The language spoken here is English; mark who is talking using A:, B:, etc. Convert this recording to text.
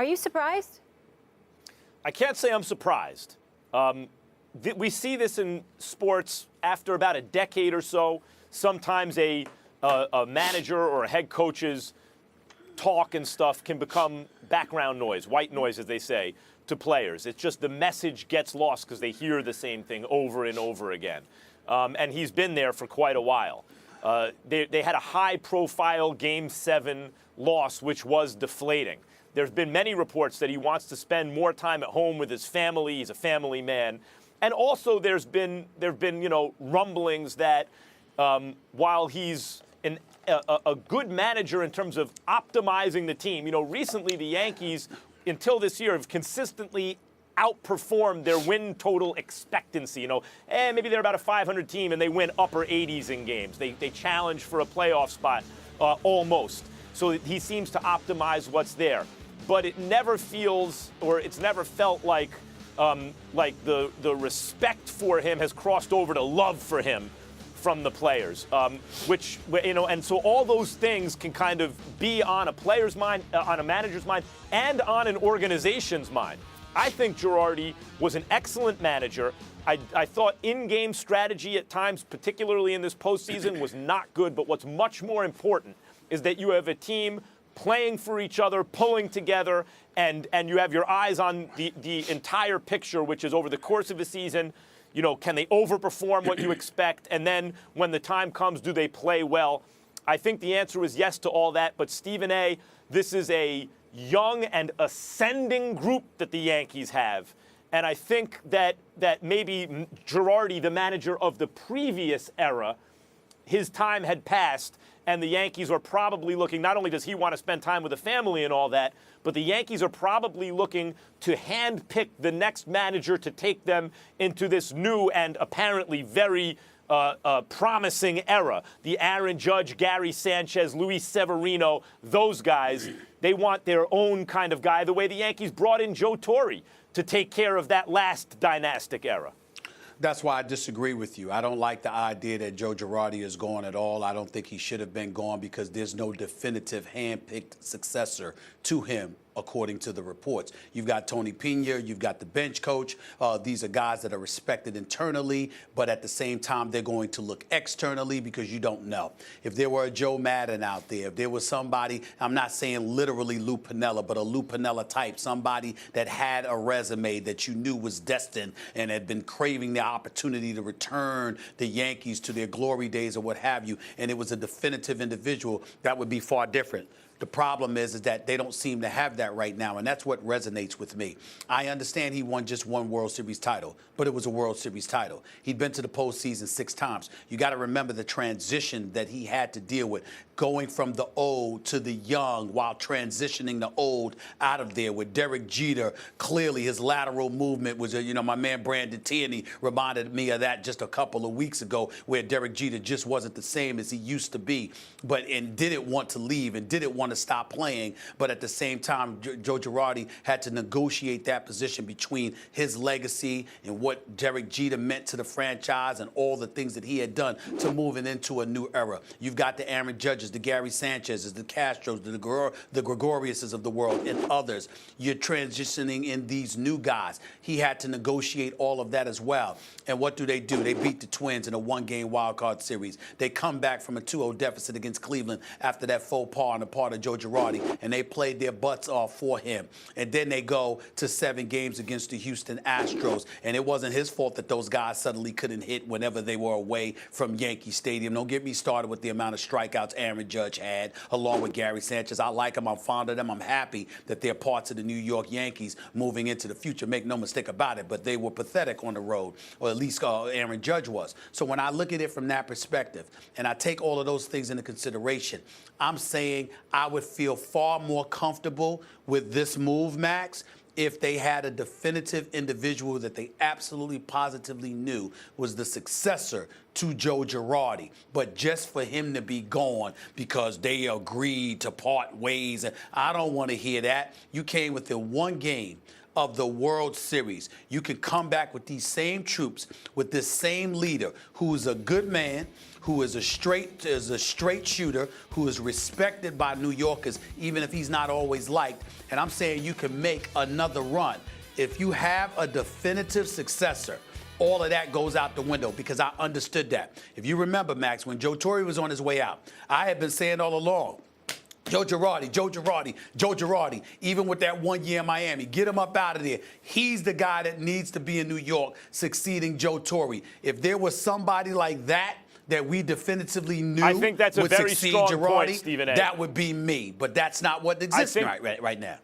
A: Are you surprised?
B: I can't say I'm surprised. We see this in sports after about a decade or so. Sometimes a manager or a head coach's talk and stuff can become background noise, white noise, as they say, to players. It's just the message gets lost because they hear the same thing over and over again. And he's been there for quite a while. They had a high-profile Game 7 loss, which was deflating. There's been many reports that he wants to spend more time at home with his family. He's a family man. And also there've been rumblings that while he's a good manager in terms of optimizing the team, recently the Yankees, until this year, have consistently outperformed their win total expectancy. Maybe they're about a 500 team and they win upper 80s in games. They challenge for a playoff spot almost. So he seems to optimize what's there. But it never feels, or it's never felt like the respect for him has crossed over to love for him from the players, and so all those things can kind of be on a player's mind, on a manager's mind, and on an organization's mind. I think Girardi was an excellent manager. I thought in-game strategy at times, particularly in this postseason, was not good, but what's much more important is that you have a team playing for each other, pulling together, and you have your eyes on the entire picture, which is over the course of a season. Can they overperform what you expect? And then when the time comes, do they play well? I think the answer is yes to all that. But Stephen A., this is a young and ascending group that the Yankees have. And I think that maybe Girardi, the manager of the previous era, his time had passed, and the Yankees are probably looking, not only does he want to spend time with the family and all that, but the Yankees are probably looking to handpick the next manager to take them into this new and apparently very promising era. The Aaron Judge, Gary Sanchez, Luis Severino, those guys, they want their own kind of guy, the way the Yankees brought in Joe Torre to take care of that last dynastic era.
C: That's why I disagree with you. I don't like the idea that Joe Girardi is gone at all. I don't think he should have been gone because there's no definitive hand-picked successor to him, according to the reports. You've got Tony Pena, you've got the bench coach. These are guys that are respected internally, but at the same time, they're going to look externally because you don't know. If there were a Joe Madden out there, if there was somebody, I'm not saying literally Lou Piniella, but a Lou Piniella type, somebody that had a resume that you knew was destined and had been craving the opportunity to return the Yankees to their glory days or what have you, and it was a definitive individual, that would be far different. The problem is that they don't seem to have that right now, and that's what resonates with me. I understand he won just one World Series title, but it was a World Series title. He'd been to the postseason 6 times. You got to remember the transition that he had to deal with, going from the old to the young while transitioning the old out of there. With Derek Jeter, clearly his lateral movement was, my man Brandon Tierney reminded me of that just a couple of weeks ago, where Derek Jeter just wasn't the same as he used to be, and didn't want to leave and didn't want to stop playing. But at the same time, Joe Girardi had to negotiate that position between his legacy and what Derek Jeter meant to the franchise and all the things that he had done to moving into a new era. You've got the Aaron Judges, the Gary Sanchez's, the Castros, the Gregoriuses of the world, and others. You're transitioning in these new guys. He had to negotiate all of that as well. And what do? They beat the Twins in a 1-game wildcard series. They come back from a 2-0 deficit against Cleveland after that faux pas on the part of Joe Girardi, and they played their butts off for him. And then they go to 7 games against the Houston Astros, and it wasn't his fault that those guys suddenly couldn't hit whenever they were away from Yankee Stadium. Don't get me started with the amount of strikeouts Aaron Judge had, along with Gary Sanchez. I like them. I'm fond of them. I'm happy that they're parts of the New York Yankees moving into the future. Make no mistake about it, but they were pathetic on the road, or at least Aaron Judge was. So when I look at it from that perspective, and I take all of those things into consideration, I'm saying I would feel far more comfortable with this move, Max, if they had a definitive individual that they absolutely positively knew was the successor to Joe Girardi. But just for him to be gone because they agreed to part ways, and I don't want to hear that. You came within 1 game of the World Series. You can come back with these same troops, with this same leader who is a good man, who is a straight shooter, who is respected by New Yorkers, even if he's not always liked. And I'm saying you can make another run. If you have a definitive successor, all of that goes out the window because I understood that. If you remember, Max, when Joe Torre was on his way out, I had been saying all along, Joe Girardi, Joe Girardi, Joe Girardi, even with that 1 year in Miami, get him up out of there. He's the guy that needs to be in New York succeeding Joe Torre. If there was somebody like that we definitively knew
B: I think that's a
C: would
B: very
C: succeed
B: strong
C: Girardi,
B: point, Stephen A.
C: that would be me. But that's not what exists right now.